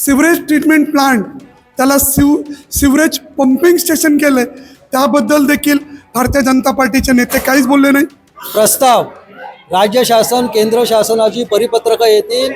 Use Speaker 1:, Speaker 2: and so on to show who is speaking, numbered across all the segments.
Speaker 1: Sewerage treatment plant त्याला sewerage pumping station केलं त्याबद्दल देखील भारतीय जनता पार्टीचे नेते काहीच बोलले नाही।
Speaker 2: प्रस्ताव राज्य शासन केंद्र शासनाची परिपत्रकं येतील,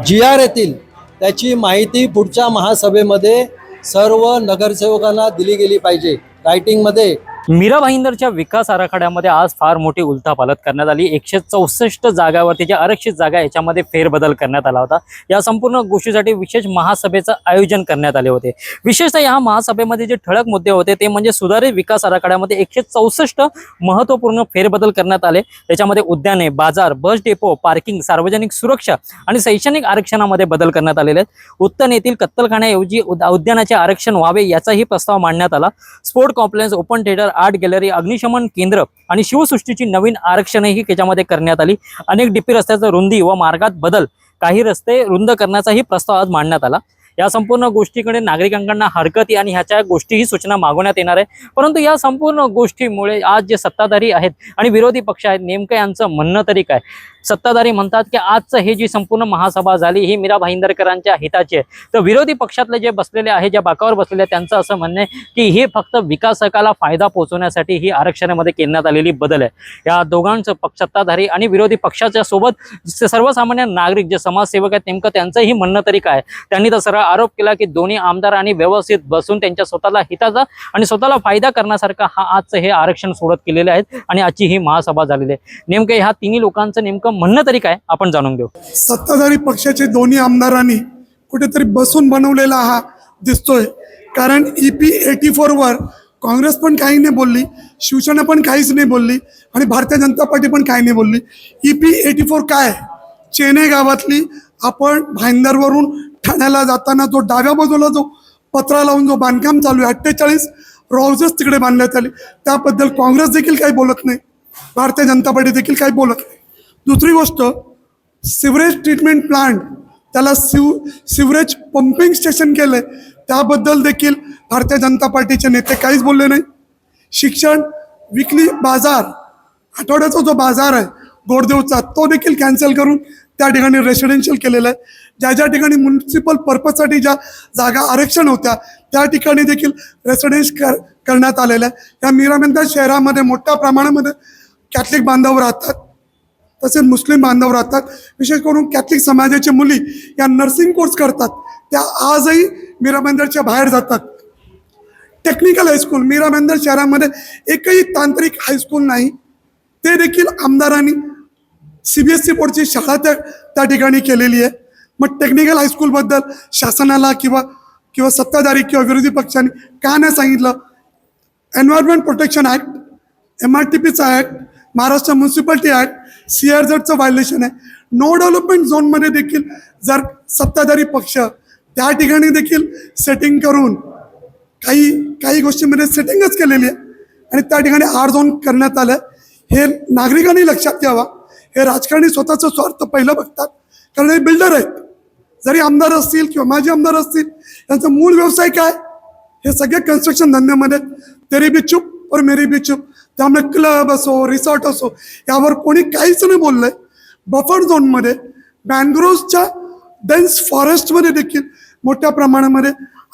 Speaker 2: GR येतील, त्याची माहिती पुढच्या महासभेमध्ये सर्व नगरसेवकांना दिली गेली पाहिजे रायटिंगमध्ये।
Speaker 3: मीरा भाईंदरच्या विकास आराखड्यामध्ये आज फार मोठी उलथापालथ करण्यात आली। 164 जागावरती ज्या आरक्षित जागा याच्यामध्ये फेरबदल करण्यात आला होता। या संपूर्ण गोष्टीसाठी विशेष महासभेचं आयोजन करण्यात आले होते। विशेषतः या महासभेमध्ये जे ठळक मुद्दे होते ते म्हणजे सुधारित विकास आराखड्यामध्ये 164 महत्त्वपूर्ण फेरबदल करण्यात आले। त्याच्यामध्ये उद्याने, बाजार, बस डेपो, पार्किंग, सार्वजनिक सुरक्षा आणि शैक्षणिक आरक्षणामध्ये बदल करण्यात आलेले आहेत। उत्तन येथील कत्तलखान्याऐवजी उद्यानाचे आरक्षण व्हावे याचाही प्रस्ताव मांडण्यात आला। Sport complex, open theatre, art gallery, अग्निशमन केंद्र आणि शिवसृष्टीची नवीन आरक्षणही त्याच्यामध्ये करण्यात आली। अनेक डीपी रस्त्याचा रुंदी व मार्गात बदल, काही रस्ते रुंद करण्याचाही प्रस्ताव आज मांडण्यात आला। या संपूर्ण गोष्टीकडे नागरिकांना हरकती आणि ह्याच्या गोष्टीही सूचना मागवण्यात येणार आहे। परंतु या संपूर्ण गोष्टीमुळे आज जे सत्ताधारी आहेत आणि विरोधी पक्ष आहेत नेमकं यांचं म्हणणं तरी काय? सत्ताधारी म्हणतात की आजचं हे जी संपूर्ण महासभा झाली ही मीरा भाईंदरकरांच्या हिताची आहे, तर विरोधी पक्षातले जे बसलेले आहे, ज्या बाकावर बसलेले त्यांचं असं म्हणणं आहे की हे फक्त विकासकाला फायदा पोहोचवण्यासाठी ही आरक्षणामध्ये करण्यात आलेली बदल आहे। या दोघांचं सत्ताधारी आणि विरोधी पक्षाच्या सोबत सर्वसामान्य नागरिक जे समाजसेवक आहेत नेमकं त्यांचंही म्हणणं तरी काय? त्यांनी तर सरळ आरोप केला की दोन्ही आमदारांनी व्यवस्थित बसून त्यांच्या स्वतःला हिताचा आणि स्वतःला फायदा करण्यासारखा हा आजचं हे आरक्षण सोडत केलेले आहेत आणि आजची ही महासभा झालेली आहे। नेमकं ह्या तिन्ही लोकांचं नेमकं म्हणणं तरी काय आपण जाणून घेऊ।
Speaker 1: सत्ताधारी पक्षाचे दोन्ही आमदारांनी कुठेतरी बसून बनवलेला हा दिसतोय, कारण EP 84 वर काँग्रेस पण काही नाही बोलली, शिवसेना पण काहीच नाही बोलली आणि भारतीय जनता पार्टी पण काही नाही बोलली। EP 84 काय? चेने गावातली आपण भाईंदरवरून ठाण्याला जाताना जो डाव्या बाजूला जो पत्रा लावून जो बांधकाम चालू आहे 48 हाऊसेस तिकडे बांधण्यात आले, त्याबद्दल काँग्रेस देखील काही बोलत नाही, भारतीय जनता पार्टी देखील काही बोलत नाही। दुसरी गोष्ट, सिवरेज ट्रीटमेंट प्लांट त्याला सिवरेज पंपिंग स्टेशन केलं त्याबद्दल देखील भारतीय जनता पार्टीचे नेते काहीच बोलले नाही। शिक्षण, विकली बाजार, आठवड्याचा जो बाजार आहे गोरदेवचा तो देखील कॅन्सल करून त्या ठिकाणी रेसिडेन्शियल केलेलं आहे। ज्या ज्या ठिकाणी म्युन्सिपल पर्पजसाठी ज्या जागा आरक्षण होत्या त्या ठिकाणी देखील करण्यात आलेलं आहे। या मीरा भाईंदर शहरामध्ये मोठ्या प्रमाणामध्ये कॅथलिक बांधव राहतात, तसेच मुस्लिम बांधव राहतात। विशेष करून कॅथलिक समाजाची मुली या नर्सिंग कोर्स करतात, त्या आजही मीरा भाईंदरच्या बाहेर जातात। टेक्निकल हायस्कूल, मीरा भाईंदर शहरामध्ये एकही तांत्रिक हायस्कूल नाही, ते देखील आमदारांनी CBSE बोर्डची शाळा त्या ठिकाणी केलेली आहे। मग टेक्निकल हायस्कूलबद्दल शासनाला किंवा सत्ताधारी किंवा विरोधी पक्षांनी का नाही सांगितलं? एन्व्हायरमेंट प्रोटेक्शन ॲक्ट, MRTPचा ॲक्ट, महाराष्ट्र म्युन्सिपालिटी ॲक्ट, CRZचं व्हायलेशन आहे। नो डेव्हलपमेंट झोनमध्ये देखील जर सत्ताधारी पक्ष त्या ठिकाणी देखील सेटिंग करून काही गोष्टींमध्ये सेटिंगच केलेली आहे आणि त्या ठिकाणी R झोन करण्यात आलं, हे नागरिकांनी लक्षात घ्यावा। हे राजकारणी स्वतःचा स्वार्थ पहिलं बघतात, कारण हे बिल्डर आहेत, जरी आमदार असतील किंवा माजी आमदार असतील यांचा मूळ व्यवसाय काय? हे सगळे कन्स्ट्रक्शन धंद्यामध्ये तेरी बी चुप और मेरी बी चुप, त्यामुळे क्लब असो रिसॉर्ट असो यावर कोणी काहीच नाही बोललंय। बफर झोनमध्ये मॅनग्रोव्हच्या डेन्स फॉरेस्टमध्ये देखील मोठ्या प्रमाणामध्ये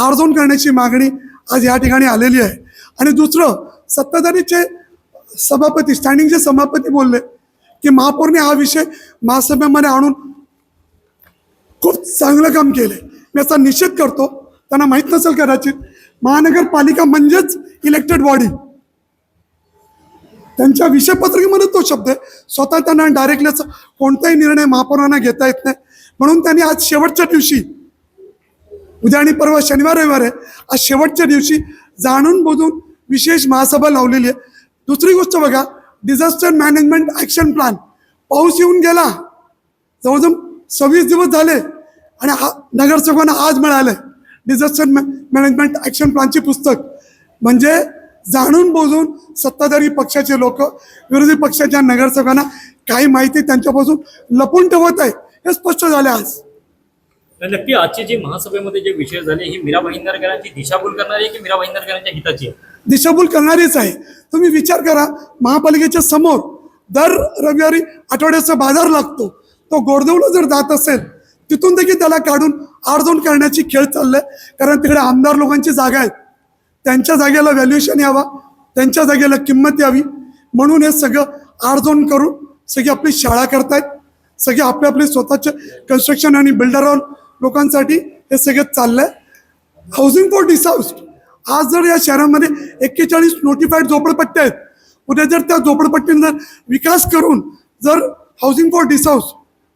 Speaker 1: R झोन करण्याची मागणी आज या ठिकाणी आलेली आहे। आणि दुसरं, सत्ताधारीचे सभापती, स्टँडिंगचे सभापती बोलले की महापौरने हा विषय महासभेमध्ये आणून खूप चांगलं काम केलंय। मी याचा निषेध करतो, त्यांना माहीत नसेल कदाचित, महानगरपालिका म्हणजेच इलेक्टेड बॉडी, त्यांच्या विषयपत्रिकेमध्ये तो शब्द आहे। स्वतः त्यांना डायरेक्टली कोणताही निर्णय महापौरांना घेता येत नाही, म्हणून त्यांनी आज शेवटच्या दिवशी, उद्या आणि परवा शनिवार रविवार आहे, आज शेवटच्या दिवशी जाणून बुजून विशेष महासभा लावलेली आहे। दुसरी गोष्ट बघा, डिझास्टर मॅनेजमेंट ॲक्शन प्लॅन, पाऊस येऊन गेला, जवळजवळ 26 दिवस झाले आणि नगरसेवकांना आज मिळालंय डिझास्टर मॅनेजमेंट ॲक्शन प्लॅनची पुस्तक। म्हणजे जाणून बोजून सत्ताधारी पक्षाचे लोक विरोधी पक्षाच्या नगरसेवकांना काही माहिती त्यांच्यापासून लपून ठेवत आहे, हे स्पष्ट झाले आज।
Speaker 3: नक्की आजची जी महासभेमध्ये जे विषय झाले ही मीरा भाईंदरकरांची दिशाभूल करणारी की मीरा भाईंदरकरांच्या हिताची आहे?
Speaker 1: दिशाभूल करणारीच आहे। तुम्ही विचार करा, महापालिकेच्या समोर दर रविवारी आठवड्याचा बाजार लागतो, तो गोरदेवला जर जात असेल तिथून देखील त्याला काढून आडजोड करण्याची खेळ चाललाय. कारण तिकडे आमदार लोकांची जागा आहेत, त्यांच्या जागेला व्हॅल्युएशन यावा, त्यांच्या जागेला किंमत यावी, म्हणून हे सगळं आडजोड करून सगळी आपली शाळा करतायत. सगळे आपले आपले स्वतःचे कन्स्ट्रक्शन आणि बिल्डर लोकांसाठी हे सगळं चाललंय. हाऊसिंग फॉर डिसहाऊस्ड, आज जर या शहरामध्ये 41 नोटिफाईड झोपडपट्ट्या आहेत, उद्या जर त्या झोपडपट्टींचा विकास करून जर हाऊसिंग फॉर डिसहाऊस,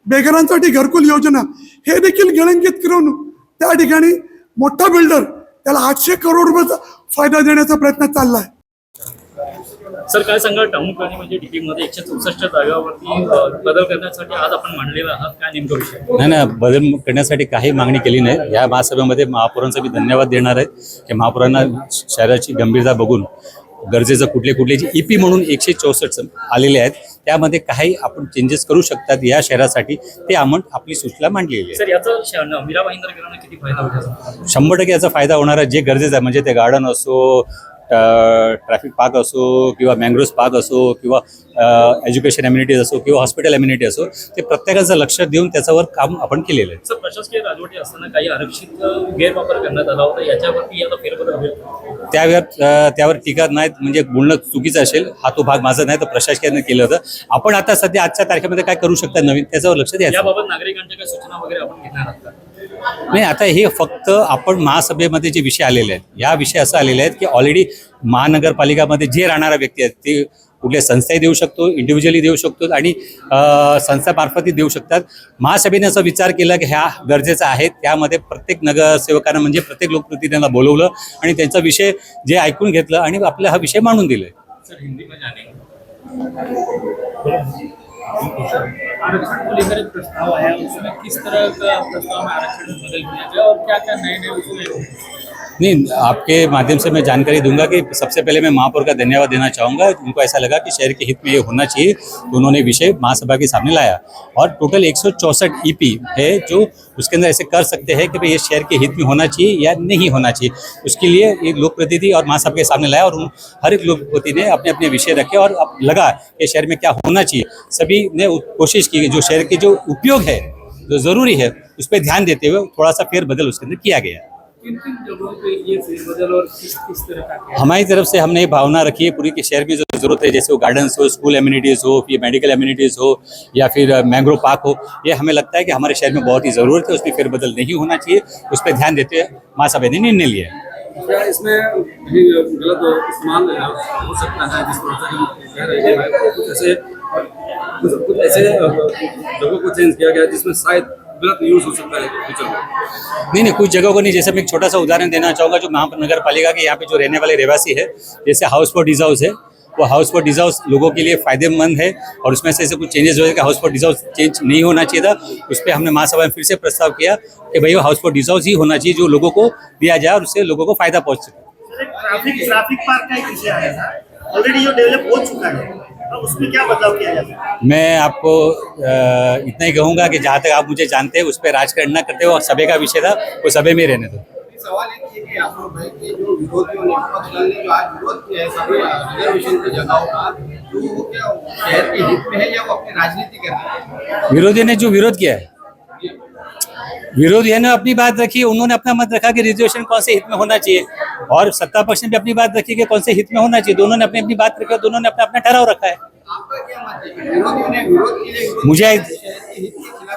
Speaker 1: बेघरांसाठी घरकुल योजना हे देखील गिळंकित करून त्या ठिकाणी मोठा बिल्डर त्याला 800 करोड रुपयाचा फायदा देण्याचा प्रयत्न चालला आहे.
Speaker 3: सर काय सांगाल, टाउन प्लॅनिंग म्हणजे DP मध्ये 164 जागावरती बदल करण्यासाठी आज आपण मांडलेला आहात, काय नेमका विषय?
Speaker 4: नाही, बदल करण्यासाठी काही मागणी केली नाही. या महासभेमध्ये महापौरांचा मी धन्यवाद देणार आहे की महापौरांना शहराची गंभीरता बघून गरजेचं कुठले जे EP म्हणून 164 आलेले आहेत, त्यामध्ये काही आपण चेंजेस करू शकतात या शहरासाठी, ते आपण आपली सूचना मांडलेली आहे.
Speaker 3: सर याचा मीरा भाईंदर गिरांना किती फायदा होईल?
Speaker 4: 100% याचा फायदा होणार आहे. जे गरजेचं आहे म्हणजे ते गार्डन असो, ट्रॅफिक पार्क असो किंवा मँग्रोव्ह पार्क असो किंवा एज्युकेशन अम्युनिटीज असो किंवा हॉस्पिटल अम्युनिटी असो, ते प्रत्येकाचं लक्ष देऊन त्याच्यावर काम आपण केलेलं आहे.
Speaker 3: सर प्रशासकीय राजवटी असताना काही आरक्षित गैरवापर करण्यात आला होता, याच्यावरती आता फेरबदल होईल?
Speaker 4: त्यावर टीका नाहीत, म्हणजे बोलणं चुकीचं असेल. हा तो भाग माझा नाही, तर प्रशासकीयाने केलं होतं. आपण आता सध्या आजच्या तारखेमध्ये काय करू शकता नवीन, त्याच्यावर लक्ष द्यायचं.
Speaker 3: याबाबत नागरिकांच्या काही सूचना वगैरे आपण घेणार आहात का?
Speaker 4: नाही, आता हे फक्त आपण महासभेमध्ये जे विषय आलेले आहेत, या विषय असं आलेले आहेत की ऑलरेडी महानगरपालिकामध्ये जे राहणाऱ्या व्यक्ती आहेत ते कुठल्या संस्थाही देऊ शकतो, इंडिव्हिज्युअली देऊ शकतो आणि संस्थामार्फतही देऊ शकतात. महासभेने असा विचार केला की ह्या गरजेचं आहे, त्यामध्ये प्रत्येक नगरसेवकांना म्हणजे प्रत्येक लोकप्रतिनिधींना बोलवलं आणि त्यांचा विषय जे ऐकून घेतलं आणि आपला हा विषय मांडून दिले.
Speaker 3: सर हिंदी में जाने आरक्षण को लेकर एक प्रस्ताव आया, उसमें किस तरह का प्रस्ताव में आरक्षण में बदल किया गया और क्या क्या नए उसमें?
Speaker 4: नहीं, आपके माध्यम से मैं जानकारी दूंगा कि सबसे पहले मैं महापौर का धन्यवाद देना चाहूँगा. उनको ऐसा लगा कि शहर के हित में ये होना चाहिए, तो उन्होंने विषय महासभा के सामने लाया. और टोटल 164 EP है जो उसके अंदर ऐसे कर सकते हैं कि भाई ये शहर के हित में होना चाहिए या नहीं होना चाहिए. उसके लिए एक लोक प्रतिनिधि और महासभा के सामने लाया और हर एक लोक प्रतिनिधि ने अपने अपने विषय रखे और अब लगा कि शहर में क्या होना चाहिए. सभी ने कोशिश की कि जो शहर के जो उपयोग है, जो ज़रूरी है, उस पर ध्यान देते हुए थोड़ा सा फेरबदल उसके अंदर किया गया.
Speaker 3: किन जगहों पे ये फेरबदल और किस तरह का?
Speaker 4: हमारी तरफ से हमने ये भावना रखी है पूरी कि शहर में जो जरूरत है, जैसे वो गार्डन्स हो, स्कूल एम्यूनिटीज़ हो, फिर मेडिकल एम्यूनिटीज़ हो या फिर मैंग्रोव पार्क हो, ये हमें लगता है कि हमारे शहर में बहुत ही ज़रूरत है, उसमें फेरबदल नहीं होना चाहिए. उस पर ध्यान देते हुए महासभा ने निर्णय लिया है.
Speaker 5: क्या इसमें भी गलत इस्तेमाल हो सकता है, जिस तरह से कह रहे हैं कुछ ऐसे जगहों को चेंज किया गया जिसमें शायद गलत यूज हो सकता है फ्यूचर में?
Speaker 4: नहीं, कुछ जगहों को नहीं. जैसे मैं एक छोटा सा उदाहरण देना चाहूँगा, जो महानगर पालिका के यहाँ पे जो रहने वाले रहवासी है, जैसे हाउस फॉर डिज हाउस है, वो हाउस फॉर डिज हाउस लोगों के लिए फायदेमंद है और उसमें से ऐसे कुछ चेंजेस हुए कि house for these house change नहीं होना चाहिए था. उस पर हमने महासभा में फिर से प्रस्ताव किया कि भाई वो हाउस फॉर डिज हाउस ही होना चाहिए, जो लोगों को दिया जाए और उससे लोगों को फायदा पहुँच सके.
Speaker 6: ट्रैफिक पार्क का एक विषय आया था, ऑलरेडी जो डेवलप हो चुका है, तो उसमें क्या बदलाव किया जाता है?
Speaker 4: मैं आपको इतना ही कहूँगा कि जहाँ तक आप मुझे जानते हैं उस पर राजकारण न करते हो, और सभा का विषय था वो सभा में रहने दो.
Speaker 5: सवाल ये कि आप लोग भाई के जो विरोधियों ने विपक्ष दल ने जो आज विरोध किया है सभी रिजर्वेशन की जगहों का, तो वो क्या शहर के हित में है या वो अपनी राजनीति कर रहे हैं?
Speaker 4: विरोधी ने जो विरोध किया है, विरोधी ने अपनी बात रखी, उन्होंने अपना मत रखा कि रिजर्वेशन कौन से हित में होना चाहिए, और सत्ता पक्ष ने भी अपनी बात रखी कि कौन से हित में होना चाहिए. दोनों ने अपनी अपनी बात रखी और दोनों ने अपना अपना ठहराव रखा है.
Speaker 5: आपका क्या मत है? विरोधियों ने विरोध के लिए
Speaker 4: मुझे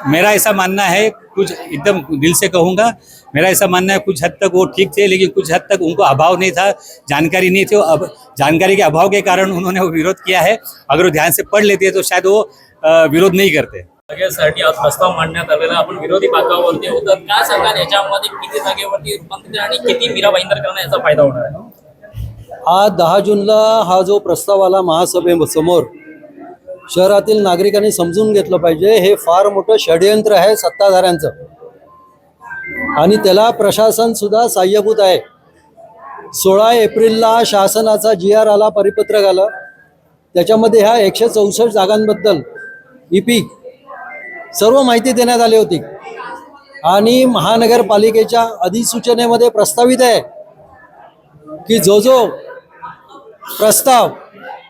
Speaker 4: मेरा ऐसा मानना है, कुछ एकदम दिल से कहूँगा, मेरा ऐसा मानना है कुछ हद तक वो ठीक थे, लेकिन कुछ हद तक उनको अभाव नहीं था, जानकारी नहीं थी. अब जानकारी के अभाव के कारण उन्होंने वो विरोध किया है. अगर वो ध्यान से पढ़ लेते तो शायद वो विरोध नहीं करते.
Speaker 3: जागेसाठी आज प्रस्ताव मांडण्यात आलेला, आपण विरोधी बाकावरती होतात, काय सांगाल याच्यामध्ये किती जागेवरती रूपांतर आणि किती मीरा भाईंदर करणं याचा फायदा होणार आहे?
Speaker 2: आज 10 जूनला हा जो प्रस्ताव आला महासभेसमोर, शहरातील नागरिकांनी समजून घेतलं पाहिजे, हे फार मोठं षडयंत्र आहे सत्ताधाऱ्यांचं आणि त्याला प्रशासन सुद्धा साह्यभूत आहे. 16 एप्रिलला शासनाचा GR आला, परिपत्रक आलं, त्याच्यामध्ये ह्या 164 जागांबद्दल EP सर्व माहिती देण्यात आली होती आणि महानगरपालिकेच्या अधिसूचनेमध्ये प्रस्तावित आहे की जो प्रस्ताव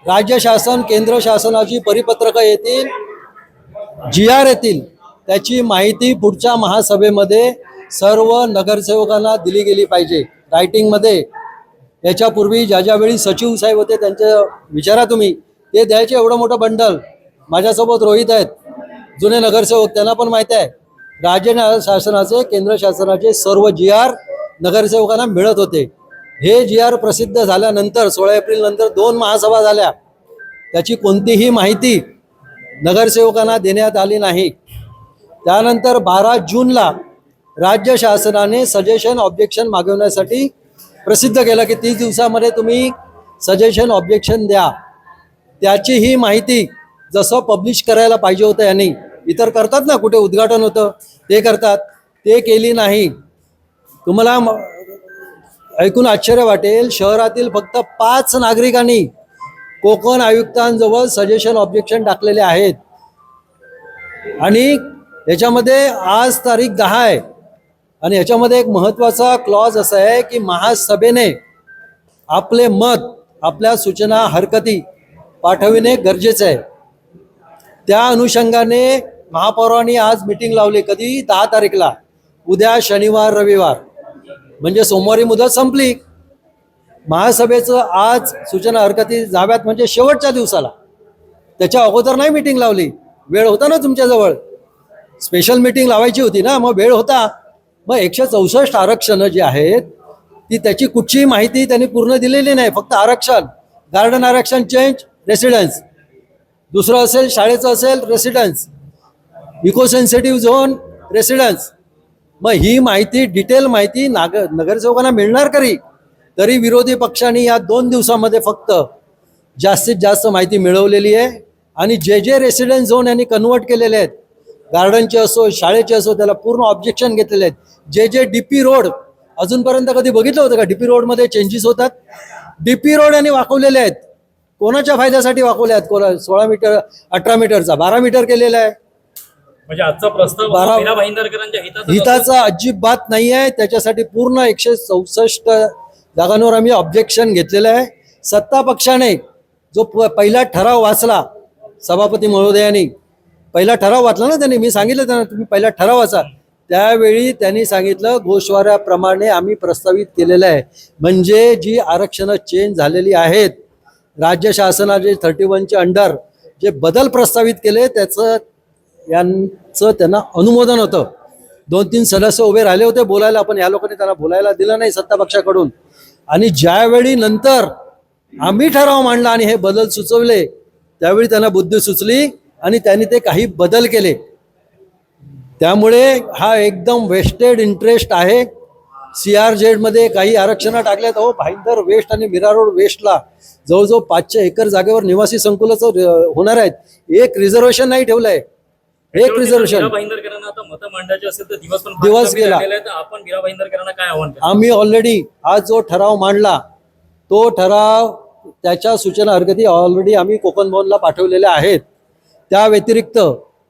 Speaker 2: राज्य शासन केंद्र शासनाची परिपत्रकं येतील, GR येतील, त्याची माहिती पुढच्या महासभेमध्ये सर्व नगरसेवकांना दिली गेली पाहिजे रायटिंगमध्ये. याच्यापूर्वी ज्या वेळी सचिव साहेब होते त्यांच्या विचारा तुम्ही, ते द्यायचे एवढं मोठं बंडल. माझ्यासोबत रोहित आहेत जुने नगरसेवक, त्यांना पण माहिती आहे राज्य शासनाचे केंद्र शासनाचे सर्व GR नगरसेवकांना मिळत होते. हे GR प्रसिद्ध झाल्यानंतर 16 एप्रिल नंतर 2 महासभा झाल्या, त्याची कोणतीही माहिती नगरसेवकांना देण्यात आली नाही. त्यानंतर 12 जूनला राज्य शासनाने सजेशन ऑब्जेक्शन मागवण्यासाठी प्रसिद्ध केलं की 30 दिवसामध्ये तुम्ही सजेशन ऑब्जेक्शन द्या. त्याची ही माहिती जसं पब्लिश करायला पाहिजे होतं यांनी, इतर करतात ना, कुठे उद्घाटन होतं ते करतात, ते केली नाही. तुम्हाला ऐकून आश्चर्य वाटेल, शहरातील फक्त 5 नागरिकांनी कोकण आयुक्तांजवळ सजेशन ऑब्जेक्शन टाकलेले आहेत. आणि याच्यामध्ये आज तारीख 10 आहे आणि याच्यामध्ये एक महत्त्वाचा क्लॉज असा आहे की महासभेने आपले मत, आपल्या सूचना, हरकती पाठविणे गरजेचं आहे. त्या अनुषंगाने महापौरांनी आज मीटिंग लावली. कधी? 10 तारीखला, उद्या शनिवार रविवार, म्हणजे सोमवारी मुदत संपली. महासभेचं आज सूचना हरकती जाव्यात म्हणजे शेवटच्या दिवसाला, त्याच्या अगोदर नाही मीटिंग लावली. वेळ होता ना तुमच्याजवळ, स्पेशल मीटिंग लावायची होती ना, मग वेळ होता. मग 164 आरक्षणं जी आहेत ती त्याची कुठचीही माहिती त्यांनी पूर्ण दिलेली नाही. फक्त आरक्षण, गार्डन आरक्षण चेंज, रेसिडेन्स, दुसरं असेल शाळेचं असेल residence, eco sensitive zone residence. मग ही माहिती, डिटेल माहिती नगरसेवकांना मिळणार करी? तरी विरोधी पक्षांनी या 2 दिवसामध्ये फक्त जास्तीत जास्त माहिती मिळवलेली आहे. आणि जे रेसिडेन्स झोन यांनी कन्वर्ट केलेले आहेत, गार्डनचे असो शाळेचे असो, त्याला पूर्ण ऑब्जेक्शन घेतलेले आहेत. जे DP रोड अजूनपर्यंत कधी बघितलं होतं का DP रोडमध्ये चेंजेस होतात? DP रोड यांनी वाकवलेले आहेत. कोणाच्या फायद्यासाठी वाकवले आहेत? 16 मीटर 18 मीटरचा 12 मीटर केलेला आहे.
Speaker 3: म्हणजे आजचा प्रस्ताव मीरा भाईंदरकरांच्या
Speaker 2: हिताचा अजिबात नाही आहे. त्याच्यासाठी पूर्ण 164 जागांवर आम्ही ऑब्जेक्शन घेतलेलं आहे. सत्ता पक्षाने जो पहिला ठराव वाचला, सभापती महोदयांनी पहिला ठराव वाचला ना, त्यांनी, मी सांगितलं त्यांना तुम्ही पहिला ठराव वाचा, त्यावेळी त्यांनी सांगितलं घोषवाऱ्याप्रमाणे आम्ही प्रस्तावित केलेलं आहे. म्हणजे जी आरक्षणं चेंज झालेली आहेत, राज्य शासनाचे 31च्या अंडर जे बदल प्रस्तावित केले त्याचं यांचं त्यांना अनुमोदन होतं. 2-3 सदस्य उभे राहिले होते बोलायला, पण या लोकांनी त्यांना बोलायला दिलं नाही सत्ता पक्षाकडून. आणि ज्यावेळी नंतर आम्ही ठराव मांडला आणि हे बदल सुचवले, त्यावेळी त्यांना बुद्धी सुचली आणि त्यांनी ते काही बदल केले. त्यामुळे हा एकदम वेस्टेड इंटरेस्ट आहे. CRZ मध्ये काही आरक्षणं टाकल्यात. हो, भाईंदर वेस्ट आणि मीरा रोड वेस्टला जवळजवळ 500 एकर जागेवर निवासी संकुलच होणार आहेत. एक रिझर्वेशन नाही ठेवलंय, एक रिझर्वेशन.
Speaker 3: भाईंदरकरांना आता मतं मांडायचे असेल तर
Speaker 2: दिवस गेला.
Speaker 3: आपण मीरा भाईंदरकरांना काय आव्हान करू?
Speaker 2: आम्ही ऑलरेडी आज जो ठराव मांडला, तो ठराव, त्याच्या सूचना हरकती ऑलरेडी आम्ही कोकण भवनला पाठवलेल्या आहेत. त्या व्यतिरिक्त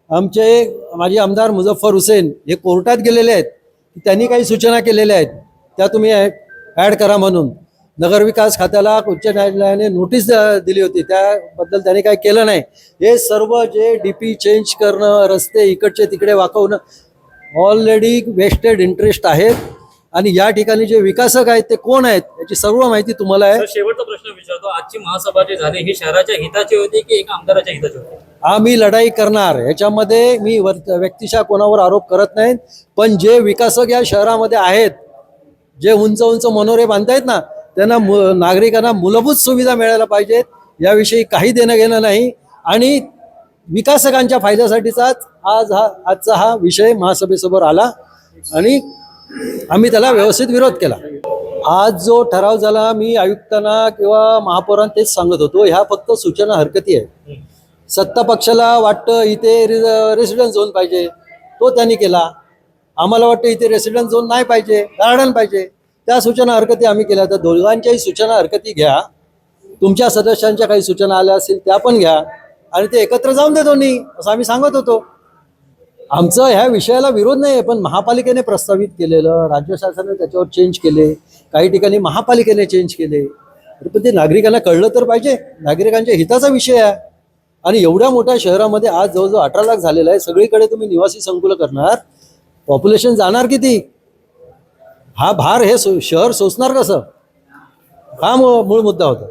Speaker 2: माझे आमदार मुझफ्फर हुसेन हे कोर्टात गेलेले आहेत. त्यांनी काही सूचना केलेल्या आहेत, त्या तुम्ही ॲड करा म्हणून. नगरविकास खात्याला उच्च न्यायालयाने नोटीस दिली होती, त्याबद्दल त्यांनी काही केलं नाही. हे सर्व जे DP चेंज करणं, रस्ते इकडचे तिकडे वाकवणं, ऑलरेडी वेस्टेड इंटरेस्ट आहेत. आणि या ठिकाणी जे विकासक आहेत ते कोण आहेत याची सर्व माहिती तुम्हाला आहे.
Speaker 3: शेवटचा प्रश्न विचारतो, आजची महासभा जी झाली ही शहराच्या हिताची होती की एका आमदाराच्या हिताची होती?
Speaker 2: आम्ही लढाई करणार, याच्यामध्ये मी व्यक्तिशः कोणावर आरोप करत नाही. पण जे विकासक या शहरामध्ये आहेत, जे उंच उंच मनोरे बांधतायत ना, त्यांना नागरिकांना मूलभूत सुविधा मिळायला पाहिजेत, याविषयी काही देणं घेणं नाही. आणि विकासकांच्या फायद्यासाठीचाच आजचा हा विषय महासभेसमोर आला आणि आम्ही त्याला व्यवस्थित विरोध केला. आज जो ठराव झाला, मी आयुक्तांना किंवा महापौरांना तेच सांगत होतो, ह्या फक्त सूचना हरकती आहे. सत्ता पक्षाला वाटतं इथे रेसिडेन्स झोन पाहिजे, तो त्यांनी केला. आम्हाला वाटतं इथे रेसिडेन्स झोन नाही पाहिजे, गार्डन पाहिजे, त्या सूचना हरकती आम्ही केल्या. तर दोघांच्याही सूचना हरकती घ्या, तुमच्या सदस्यांच्या काही सूचना आल्या असतील त्या पण घ्या आणि ते एकत्र जाऊन दे दोन्ही, असं आम्ही सांगत होतो. आमचं ह्या विषयाला विरोध नाही आहे, पण महापालिकेने प्रस्तावित केलेलं, राज्य शासनाने त्याच्यावर चेंज केले, काही ठिकाणी महापालिकेने चेंज केले. पण ते नागरिकांना कळलं तर पाहिजे, नागरिकांच्या हिताचा विषय आहे. आणि एवढ्या मोठ्या शहरामध्ये आज जवळजवळ 18 लाख झालेलं आहे. सगळीकडे तुम्ही निवासी संकुल करणार, पॉप्युलेशन जाणार किती? हा भार हे शहर सोसणार कसं? हा मूळ मुद्दा होता.